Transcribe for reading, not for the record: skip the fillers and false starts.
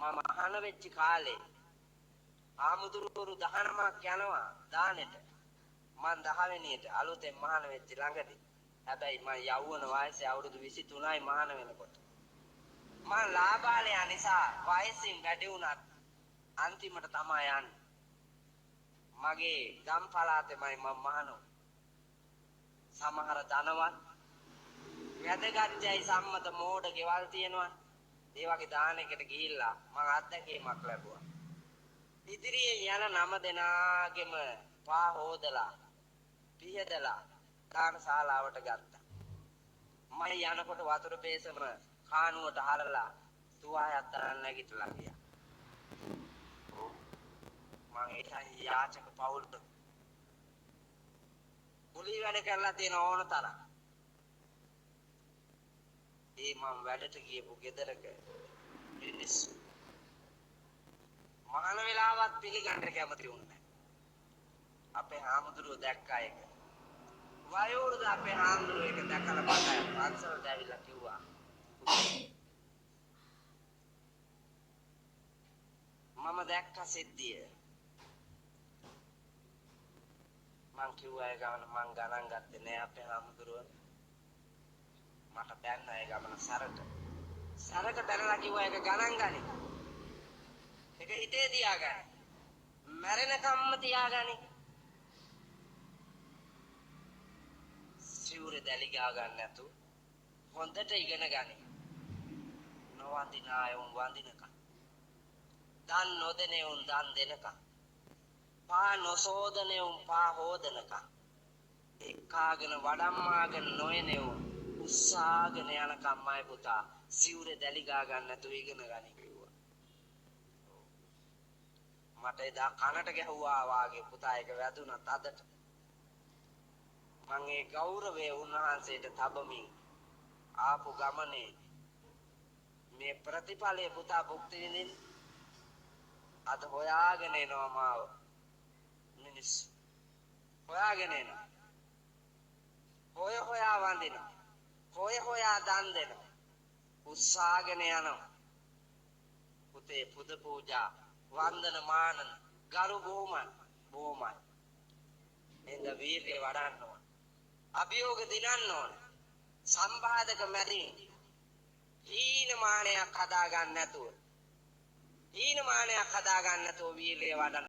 මම අහන වෙච්ච කාලේ ආමුදුරුවරු 19ක් යනවා දානෙට. මං 10 වෙනියට අලුතෙන් මහාන වෙච්ච ළඟදී. හැබැයි මං යෞවන වයසේ අවුරුදු 23යි මහාන වෙනකොට. මං ලාබාලය නිසා වයසින් වැඩි වුණත් අන්තිමට තමයි යන්නේ. මගේ ගම් පළාතෙමයි මම මහානෝ. සමහර ධනවත් වැදගත්යයි සම්මත මෝඩ ගෙවල් තියෙනවා. ඒ වගේ දානෙකට ගිහිල්ලා මං අත්දැකීමක් ලැබුවා. ඉදිරියේ යන 9 දෙනාගෙම පා හොදලා පිහදලා දාන ශාලාවට ගත්තා. මම යනකොට වතුර බේසම කානුවට හරලා තුවායක් තරන් නැගිටලා ගියා. මම ඒකයි යාචක පවුලට කුලී වැඩ කරලා තියෙන ඕන තරම්. ඒ මම වැඩට ගියපු ගෙදරක මිනිස්සු මහාන වෙලාවත් පිළිගන්න කැමති වුණේ නැහැ. අපේ හාමුදුරුවෝ දැක්කා ඒක. වයෝවෘද්ධ අපේ හාමුදුරුවෝ ඒක දැකලා පන්සලට ඇවිල්ලා කිව්වා. මම දැක්ක සිද්ධිය. මං කිව්වා ඒ ගමන මං ගණන් ගත්තේ නෑ අපේ හාමුදුරුවෝ. මට බැන්න ඒ ගමන සරට. සරට බැනලා කිව්වා ඒක ගණන් ගනි. ඒක හිතේ තියාගන්න. මැරෙනකම්ම තියාගනි. සිවුර දැලි ගා ගන්න නැතු හොඳට ඉගෙන ගනි. නොවන්දින අය උන් වන්දිනකම්. දන් නොදෙනේ උන් දන් දෙනකම්. පා නොසෝදනේ උන් පා හොදනකම්. එක්කාගෙන වඩම්මාගෙන නොයනේ උන් උස්සාගෙන යනකම්මයි පුතා සිවුර දැලි ගා ගන්න නැතු ඉගෙන ගනි කිව්වා. මට එදා කනට ගැහුවා වාගේ පුතා ඒක වැදුනත් අදට මං ඒ ගෞරවය උන්වහන්සේට තබමින් ආපු ගමනේ මේ ප්‍රතිඵලයේ පුතා භුක්ති විඳින්න අද හොයාගෙන එනවා මාව මිනිස්සු හොයාගෙන එනවා හොයා වඳිනවා හොයා දන් දෙනවා උස්සාගෙන යනවා පුතේ පුද පූජා වන්දන මානන ගරු බොහොමයි එඳ වීර්ය වඩන්න ඕන අභියෝග දිනන්න ඕන සම්බාධක මැදින් හීනමානයක් හදා ගන්න නැතුව වීර්ය වඩන්න